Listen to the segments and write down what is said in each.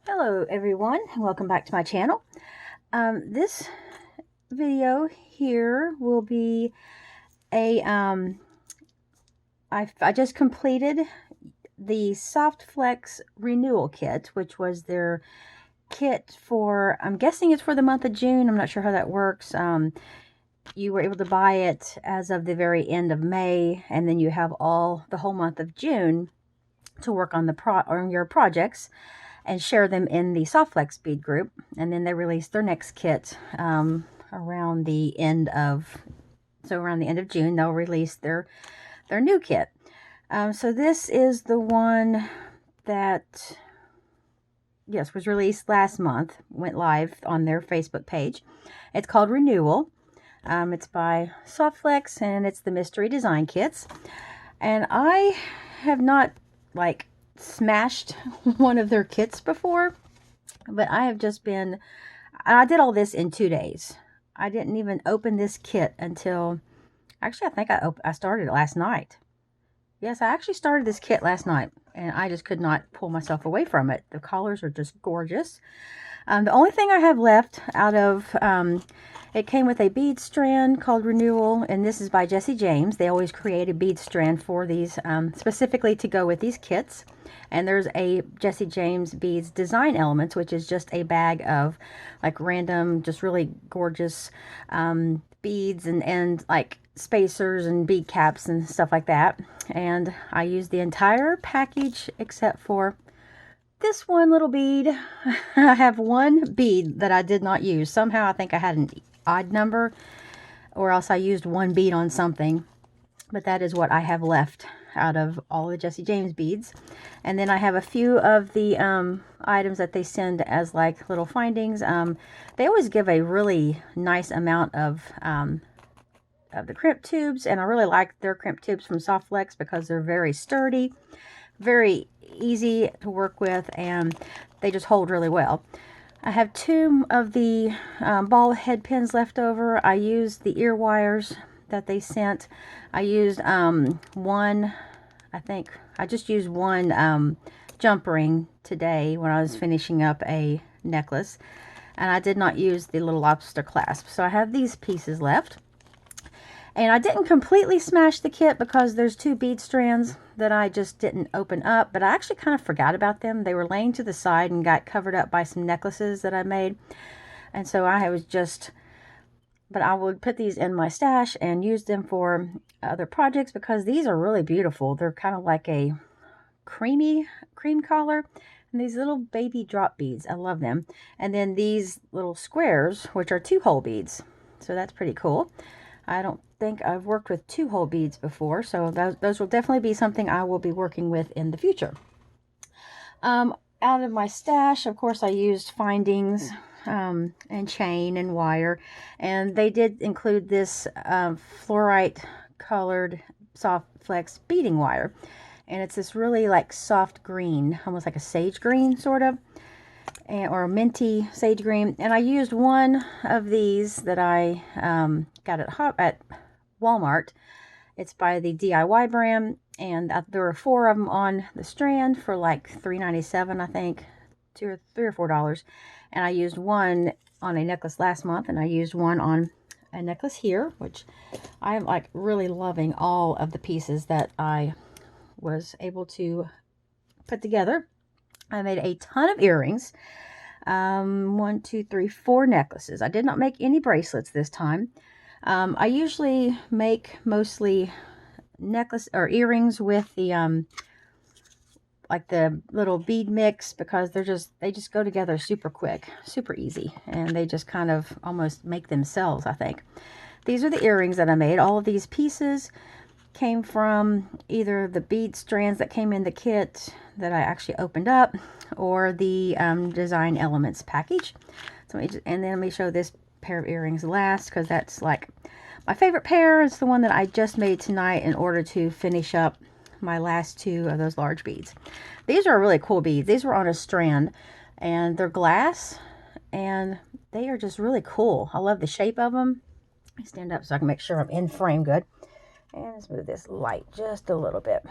Hello everyone, welcome back to my channel. This video here will be a I just completed the Softflex renewal kit, which was their kit for, I'm guessing it's for the month of June. I'm not sure how that works. You were able to buy it as of the very end of May, and then you have the whole month of June to work on your projects and share them in the Softflex bead group. And then they release their next kit around the end of June. They'll release their new kit. So this is the one that, yes, was released last month, went live on their Facebook page. It's called Renewal. It's by Softflex, and it's the Mystery Design Kits. And I have not smashed one of their kits before, but I did all this in 2 days. I didn't even open this kit until, actually, I think I started it last night. Yes, I actually started this kit last night, and I just could not pull myself away from it. The colors are just gorgeous. The only thing I have left out of, it came with a bead strand called Renewal, and this is by Jesse James. They always create a bead strand for these, specifically to go with these kits. And there's a Jesse James Beads Design Elements, which is just a bag of random, just really gorgeous beads and spacers and bead caps and stuff like that. And I used the entire package except for this one little bead. I have one bead that I did not use. Somehow I think I had an odd number, or else I used one bead on something. But that is what I have left out of all the Jesse James beads. And then I have a few of the items that they send as little findings. They always give a really nice amount of the crimp tubes, and I really like their crimp tubes from Softflex because they're very sturdy, very easy to work with, and they just hold really well. I have 2 of the ball head pins left over. I used the ear wires that they sent. I used one, I think I just used one jump ring today when I was finishing up a necklace, and I did not use the little lobster clasp. So I have these pieces left. And I didn't completely smash the kit because there's 2 bead strands that I just didn't open up, but I actually kind of forgot about them. They were laying to the side and got covered up by some necklaces that I made. And so but I would put these in my stash and use them for other projects because these are really beautiful. They're kind of like a cream color. And these little baby drop beads, I love them. And then these little squares, which are 2-hole beads. So that's pretty cool. I don't think I've worked with 2-hole beads before, so those will definitely be something I will be working with in the future. Out of my stash, of course, I used findings and chain and wire, and they did include this fluorite colored Softflex beading wire, and it's this really soft green, almost like a sage green sort of, or a minty sage green. And I used one of these that I got at Walmart. It's by the DIY brand, and there were 4 of them on the strand for $3.97, I think, $3 or $4. And I used one on a necklace last month, and I used one on a necklace here, which I'm really loving all of the pieces that I was able to put together. I made a ton of earrings. 1, 2, 3, 4 necklaces. I did not make any bracelets this time. I usually make mostly necklace or earrings with the the little bead mix, because they just go together super quick, super easy, and they just kind of almost make themselves, I think. These are the earrings that I made. All of these pieces came from either the bead strands that came in the kit that I actually opened up, or the Design Elements package. So and then let me show this pair of earrings last, because that's my favorite pair. It's the one that I just made tonight in order to finish up my last 2 of those large beads. These are really cool beads. These were on a strand, and they're glass, and they are just really cool. I love the shape of them. Let me stand up so I can make sure I'm in frame good. And let's move this light just a little bit.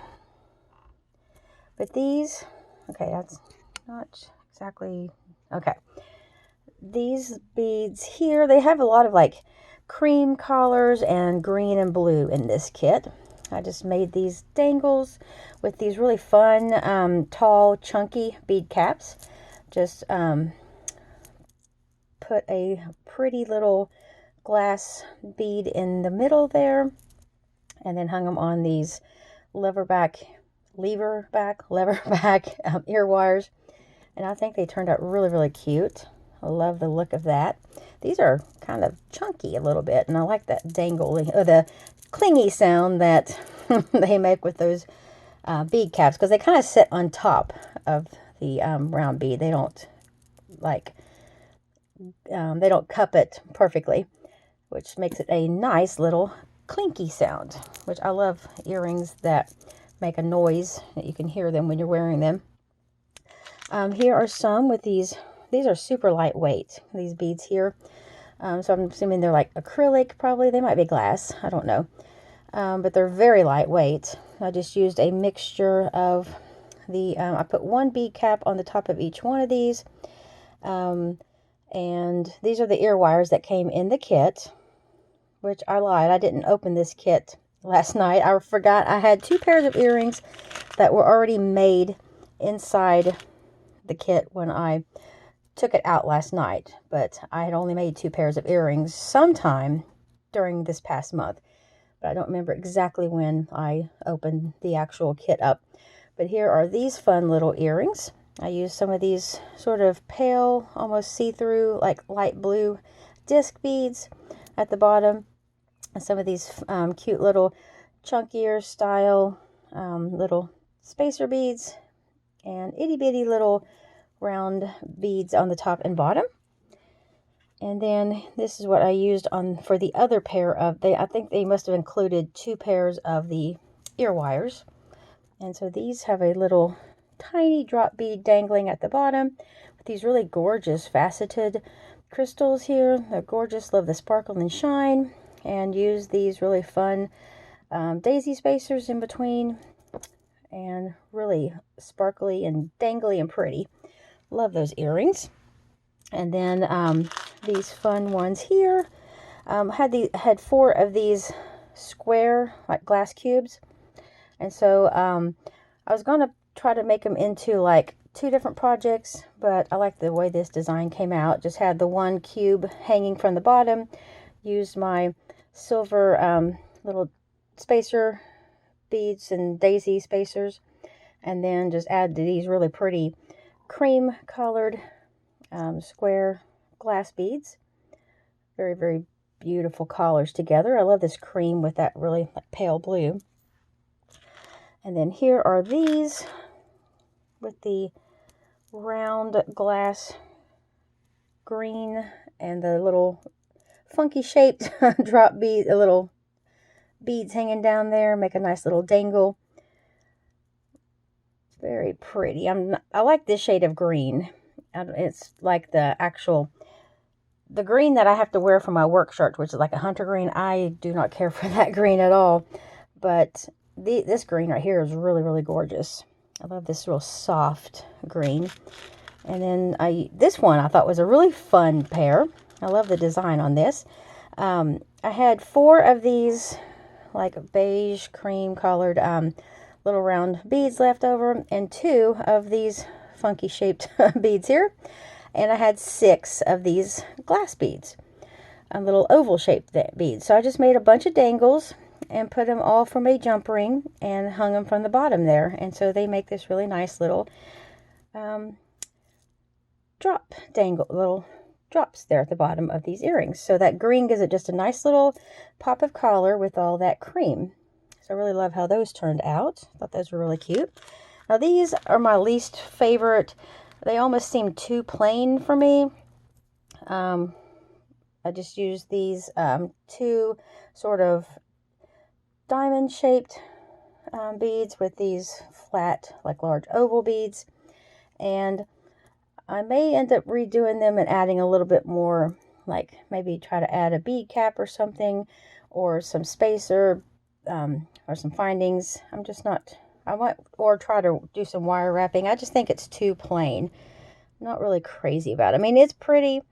But these, okay, that's not exactly. Okay. These beads here, they have a lot of like cream collars and green and blue in this kit. I just made these dangles with these really fun, tall, chunky bead caps. Just put a pretty little glass bead in the middle there, and then hung them on these lever back ear wires. And I think they turned out really, really cute. I love the look of that. These are kind of chunky a little bit, and I like that dangling, or the clingy sound that they make with those bead caps, because they kind of sit on top of the round bead. They don't they don't cup it perfectly, which makes it a nice little clinky sound, which I love earrings that make a noise that you can hear them when you're wearing them. Here are some with these. These are super lightweight, these beads here. So I'm assuming they're like acrylic, probably. They might be glass. I don't know. But they're very lightweight. I just used a mixture of the, I put one bead cap on the top of each one of these. And these are the ear wires that came in the kit, which I lied. I didn't open this kit last night. I forgot I had 2 pairs of earrings that were already made inside the kit when I took it out last night, but I had only made 2 pairs of earrings sometime during this past month, but I don't remember exactly when I opened the actual kit up. But here are these fun little earrings. I used some of these sort of pale, almost see-through, like light blue disc beads at the bottom, and some of these cute little chunkier style little spacer beads, and itty-bitty little round beads on the top and bottom. And then this is what I used on for the other pair of, I think they must have included 2 pairs of the ear wires. And so these have a little tiny drop bead dangling at the bottom with these really gorgeous faceted crystals here. They're gorgeous. Love the sparkle and shine. And use these really fun daisy spacers in between, and really sparkly and dangly and pretty. Love those earrings. And then these fun ones here. Had 4 of these square like glass cubes, and so I was gonna try to make them into like 2 different projects, but I like the way this design came out. Just had the one cube hanging from the bottom. Used my silver little spacer beads and daisy spacers, and then just add these really pretty cream colored square glass beads. Very, very beautiful colors together. I love this cream with that really pale blue. And then here are these with the round glass green and the little funky shaped drop bead, little beads hanging down there, make a nice little dangle. Very pretty. I like this shade of green. It's like the green that I have to wear for my work shirt, which is like a hunter green. I do not care for that green at all. But this green right here is really, really gorgeous. I love this real soft green. And then this one I thought was a really fun pair. I love the design on this. I had 4 of these like beige cream colored little round beads left over, and 2 of these funky shaped beads here. And I had 6 of these glass beads, little oval shaped beads. So I just made a bunch of dangles and put them all from a jump ring and hung them from the bottom there. And so they make this really nice little little drops there at the bottom of these earrings. So that green gives it just a nice little pop of color with all that cream. So I really love how those turned out. I thought those were really cute. Now these are my least favorite. They almost seem too plain for me. I just used these 2 sort of diamond shaped beads with these flat, like large oval beads. And I may end up redoing them and adding a little bit more, like maybe try to add a bead cap or something, or some spacer, or some findings. I might, or try to do some wire wrapping. I just think it's too plain. not really crazy about it. I mean, it's pretty,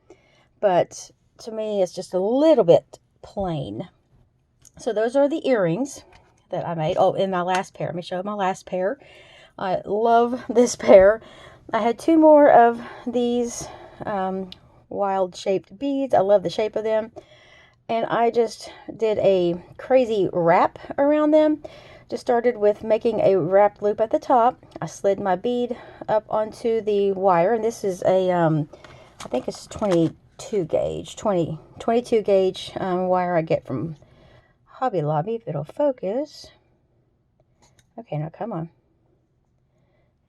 but to me, it's just a little bit plain. So those are the earrings that I made. Oh, in my last pair. Let me show my last pair. I love this pair. I had 2 more of these wild shaped beads. I love the shape of them. And I just did a crazy wrap around them. Just started with making a wrap loop at the top. I slid my bead up onto the wire, and this is a, I think it's 22 gauge, 22 gauge wire I get from Hobby Lobby, if it'll focus. Okay, now come on.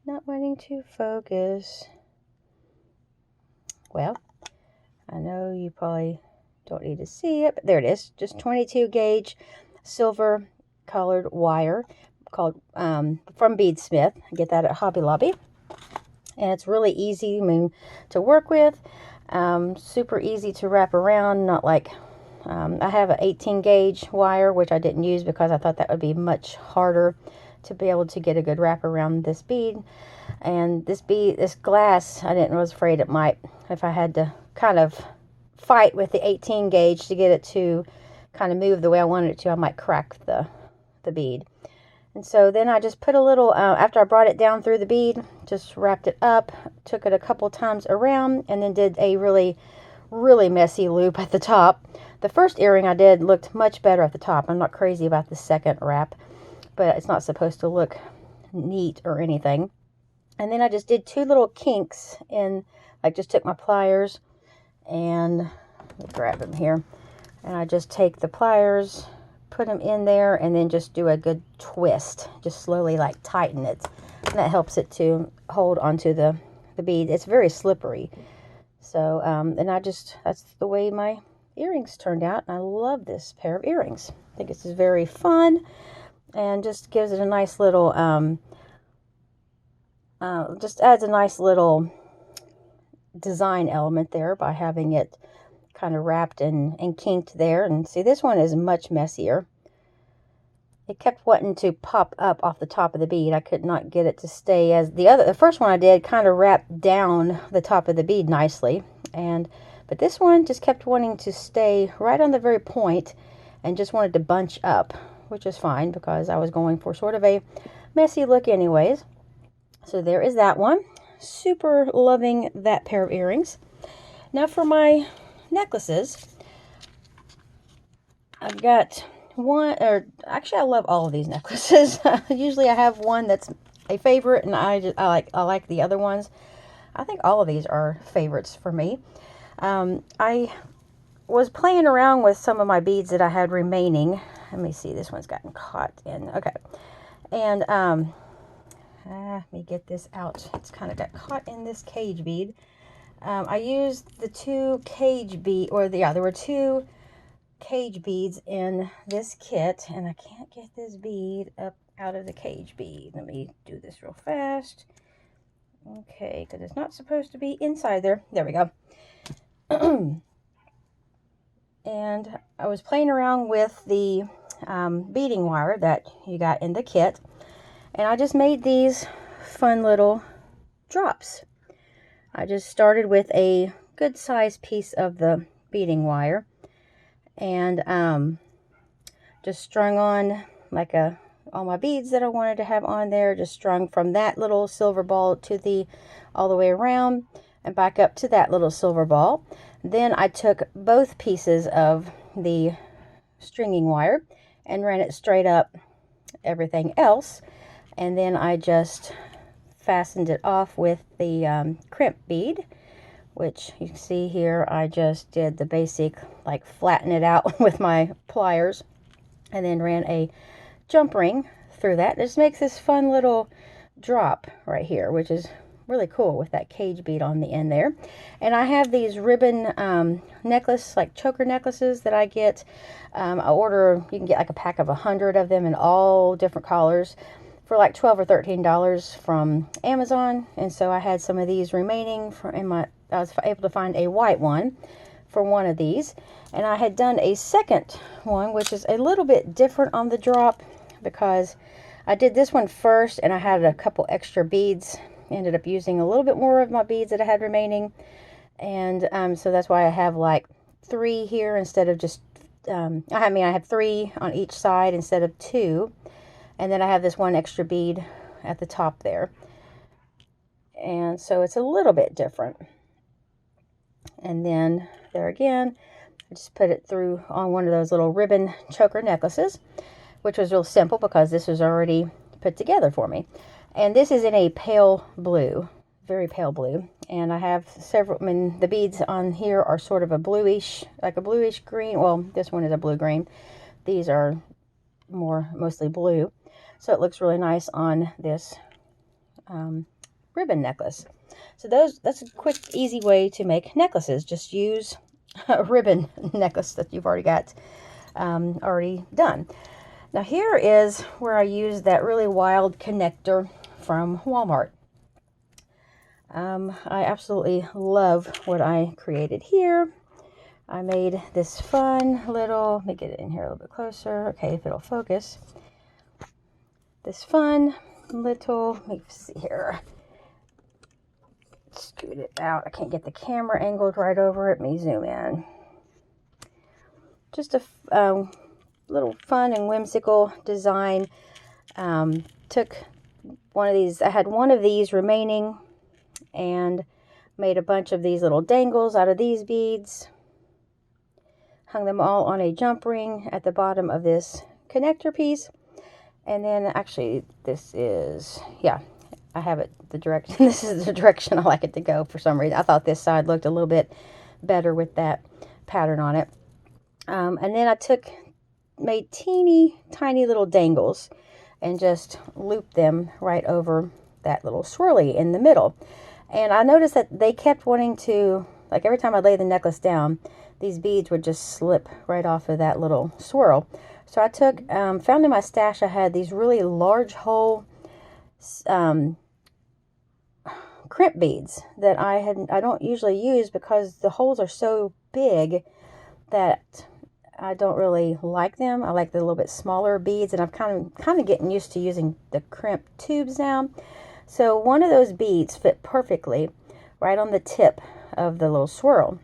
Not wanting to focus. Well, I know you probably don't need to see it, but there it is. Just 22 gauge silver colored wire called from Beadsmith. I get that at Hobby Lobby, and it's really easy, I mean, to work with. Super easy to wrap around. Not like I have an 18 gauge wire, which I didn't use because I thought that would be much harder to be able to get a good wrap around this bead. And this glass, I was afraid it might, if I had to kind of fight with the 18 gauge to get it to kind of move the way I wanted it to, I might crack the bead. And so then I just put a little, after I brought it down through the bead, just wrapped it up, took it a couple times around, and then did a really, really messy loop at the top. The first earring I did looked much better at the top. I'm not crazy about the second wrap, but it's not supposed to look neat or anything. And then I just did 2 little kinks in, like just took my pliers and, let me grab them here, and I just take the pliers, put them in there, and then just do a good twist. Just slowly like tighten it. And that helps it to hold onto the bead. It's very slippery. So, and that's the way my earrings turned out. And I love this pair of earrings. I think this is very fun and just gives it a nice little, just adds a nice little design element there by having it kind of wrapped and kinked there. And see, this one is much messier. It kept wanting to pop up off the top of the bead. I could not get it to stay as the first one I did kind of wrapped down the top of the bead nicely, but this one just kept wanting to stay right on the very point and just wanted to bunch up, which is fine because I was going for sort of a messy look anyways. So there is that one. Super loving that pair of earrings. Now for my necklaces, I've got one, or actually I love all of these necklaces. Usually I have one that's a favorite, and I like the other ones. I think all of these are favorites for me. I was playing around with some of my beads that I had remaining. Let me see, this one's gotten caught in, okay. And let me get this out. It's kind of got caught in this cage bead. I used the 2 cage bead, there were 2 cage beads in this kit, and I can't get this bead up out of the cage bead. Let me do this real fast. Okay, because it's not supposed to be inside there. There we go. And I was playing around with the beading wire that you got in the kit, and I just made these fun little drops. I just started with a good sized piece of the beading wire and just strung on like all my beads that I wanted to have on there, just strung from that little silver ball to all the way around and back up to that little silver ball. Then I took both pieces of the stringing wire and ran it straight up everything else, and then I just fastened it off with the crimp bead, which you can see here. I just did the basic, like, flatten it out with my pliers, and then ran a jump ring through that. It just makes this fun little drop right here, which is really cool with that cage bead on the end there. And I have these ribbon necklace, like choker necklaces that I get. I order, you can get like a pack of 100 of them in all different colors for like $12 or $13 from Amazon. And so I had some of these remaining I was able to find a white one for one of these. And I had done a second one, which is a little bit different on the drop, because I did this one first and I had a couple extra beads ended up using a little bit more of my beads that I had remaining. And so that's why I have like 3 here instead of just, I have 3 on each side instead of 2. And then I have this 1 extra bead at the top there. And so it's a little bit different. And then there again, I just put it through on one of those little ribbon choker necklaces, which was real simple because this was already put together for me. And this is in a pale blue, very pale blue. And I have several, the beads on here are sort of a bluish, like a bluish green. Well, this one is a blue green. These are mostly blue. So it looks really nice on this ribbon necklace. So that's a quick, easy way to make necklaces. Just use a ribbon necklace that you've already got already done. Now here is where I use that really wild connector from Walmart. I absolutely love what I created here. I made this fun little, let me get it in here a little bit closer. Okay, if it'll focus. This fun little, let me see here. Scoot it out. I can't get the camera angled right over it. Let me zoom in. Just a little fun and whimsical design. Took one of these, I had one of these remaining and made a bunch of these little dangles out of these beads. Hung them all on a jump ring at the bottom of this connector piece. And then actually this is, yeah, I have it the direction, this is the direction I like it to go for some reason. I thought this side looked a little bit better with that pattern on it. And then I made teeny tiny little dangles and just looped them right over that little swirly in the middle. And I noticed that they kept wanting to, like every time I lay the necklace down, these beads would just slip right off of that little swirl. So I found in my stash I had these really large hole crimp beads that I don't usually use because the holes are so big that I don't really like them. I like the little bit smaller beads, and I'm kind of getting used to using the crimp tubes now. So one of those beads fit perfectly right on the tip of the little swirl.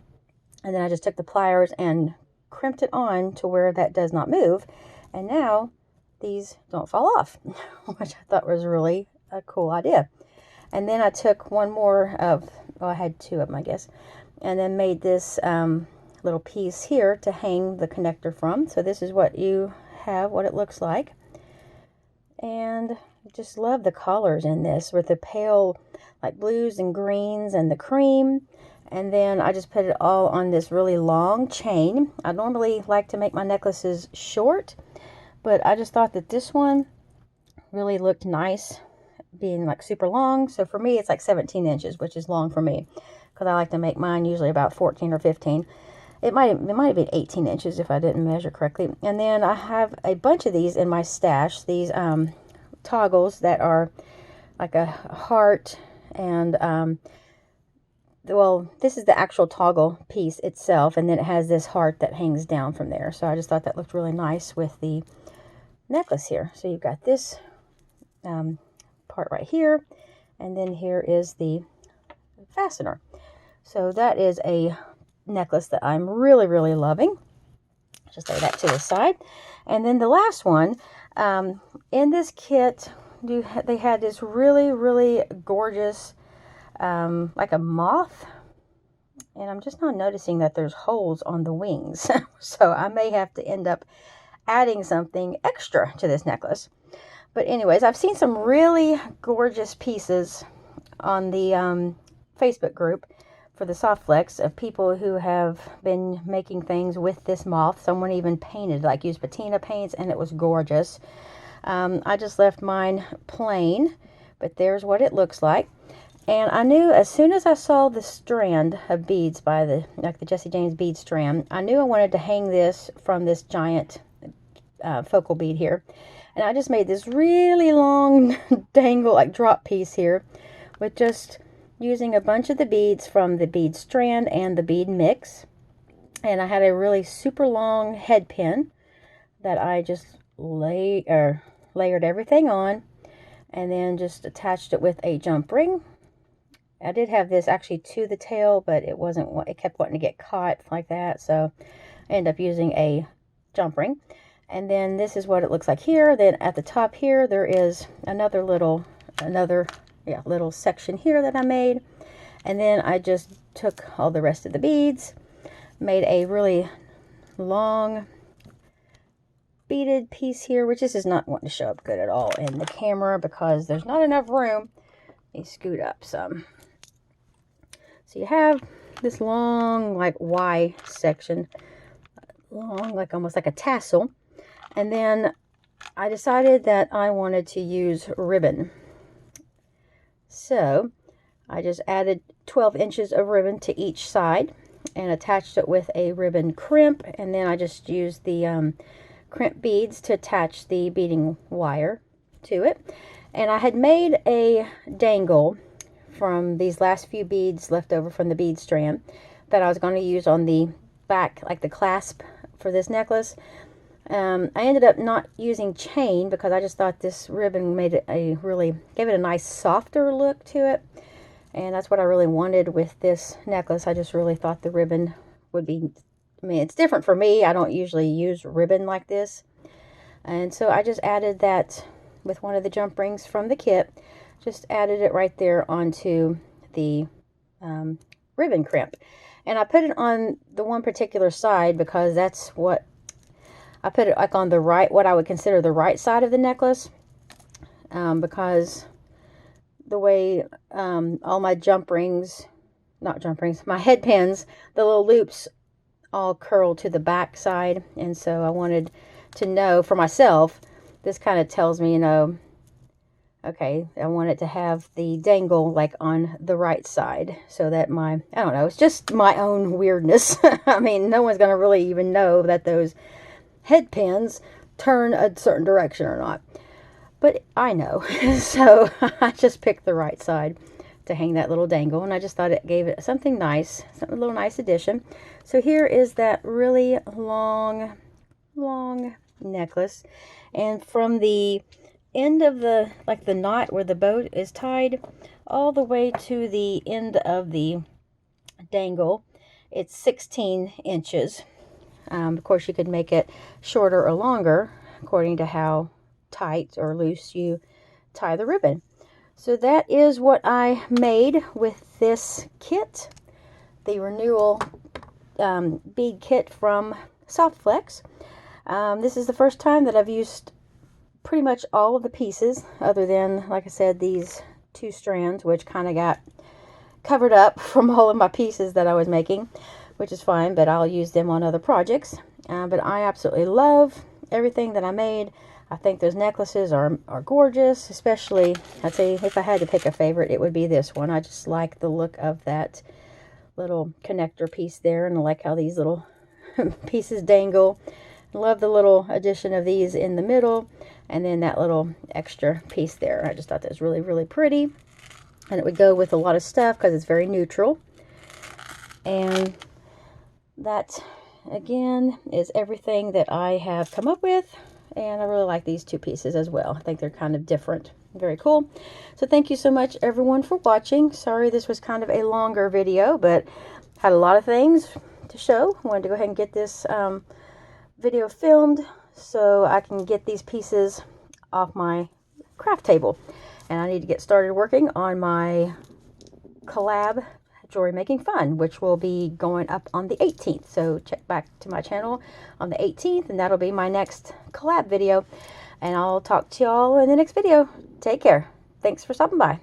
And then I just took the pliers and crimped it on to where that does not move. And now these don't fall off, which I thought was really a cool idea. And then I took one more of, well, I had 2 of them, I guess, and then made this little piece here to hang the connector from. So this is what you have, what it looks like. And I just love the colors in this with the pale like blues and greens and the cream. And then I just put it all on this really long chain. I normally like to make my necklaces short, but I just thought that this one really looked nice being like super long. So for me, it's like 17 inches, which is long for me because I like to make mine usually about 14 or 15. It might have been 18 inches if I didn't measure correctly. And then I have a bunch of these in my stash, these toggles that are like a heart and well, this is the actual toggle piece itself, and then it has this heart that hangs down from there. So I just thought that looked really nice with the necklace here. So you've got this part right here, and then here is the fastener. So that is a necklace that I'm really, really loving. Just lay that to the side. And then the last one, in this kit, they had this really, really gorgeous like a moth, and I'm just now noticing that there's holes on the wings. So I may have to end up adding something extra to this necklace. But anyways, I've seen some really gorgeous pieces on the Facebook group for the Soft Flex of people who have been making things with this moth. Someone even painted, like used patina paints, and it was gorgeous. I just left mine plain, but there's what it looks like. And I knew as soon as I saw the strand of beads by the Jessie James bead strand, I knew I wanted to hang this from this giant focal bead here. And I just made this really long dangle, like drop piece here, with just using a bunch of the beads from the bead strand and the bead mix. And I had a really super long head pin that I just layered everything on, and then just attached it with a jump ring. I did have this actually to the tail, but it kept wanting to get caught like that, so I ended up using a jump ring. And then this is what it looks like here. Then at the top here, there is another little section here that I made. And then I just took all the rest of the beads, made a really long beaded piece here, which this is not wanting to show up good at all in the camera because there's not enough room. Let me scoot up some. So you have this long, like Y section, long, like almost like a tassel. And then I decided that I wanted to use ribbon. So I just added 12 inches of ribbon to each side and attached it with a ribbon crimp. And then I just used the crimp beads to attach the beading wire to it. And I had made a dangle from these last few beads left over from the bead strand that I was going to use on the back, like the clasp for this necklace. I ended up not using chain because I just thought this ribbon gave it a nice softer look to it. And that's what I really wanted with this necklace. I just really thought the ribbon would be, I mean, it's different for me. I don't usually use ribbon like this. And so I just added that with one of the jump rings from the kit. Just added it right there onto the ribbon crimp. And I put it on the one particular side because that's what I put it like on the right, what I would consider the right side of the necklace, because the way all my my head pins, the little loops all curl to the back side. And so I wanted to know for myself, this kind of tells me, you know, okay, I want it to have the dangle like on the right side so that I don't know, it's just my own weirdness. I mean, no one's going to really even know that those head pins turn a certain direction or not, but I know. So I just picked the right side to hang that little dangle, and I just thought it gave it something nice, a little nice addition. So here is that really long necklace, and from the end of the knot where the bow is tied all the way to the end of the dangle, it's 16 inches. Of course, you could make it shorter or longer according to how tight or loose you tie the ribbon. So that is what I made with this kit, the Renewal bead kit from Soft Flex. This is the first time that I've used pretty much all of the pieces, other than, like I said, these two strands, which kind of got covered up from all of my pieces that I was making, which is fine, but I'll use them on other projects. But I absolutely love everything that I made. I think those necklaces are gorgeous, especially, I'd say if I had to pick a favorite, it would be this one. I just like the look of that little connector piece there, and I like how these little pieces dangle. I love the little addition of these in the middle, and then that little extra piece there. I just thought that was really, really pretty. And it would go with a lot of stuff because it's very neutral. And that, again, is everything that I have come up with. And I really like these two pieces as well. I think they're kind of different. Very cool. So thank you so much, everyone, for watching. Sorry this was kind of a longer video, but had a lot of things to show. I wanted to go ahead and get this video filmed so I can get these pieces off my craft table. And I need to get started working on my collab Jewelry Making Fun, which will be going up on the 18th. So check back to my channel on the 18th, and that'll be my next collab video. And I'll talk to y'all in the next video. Take care. Thanks for stopping by.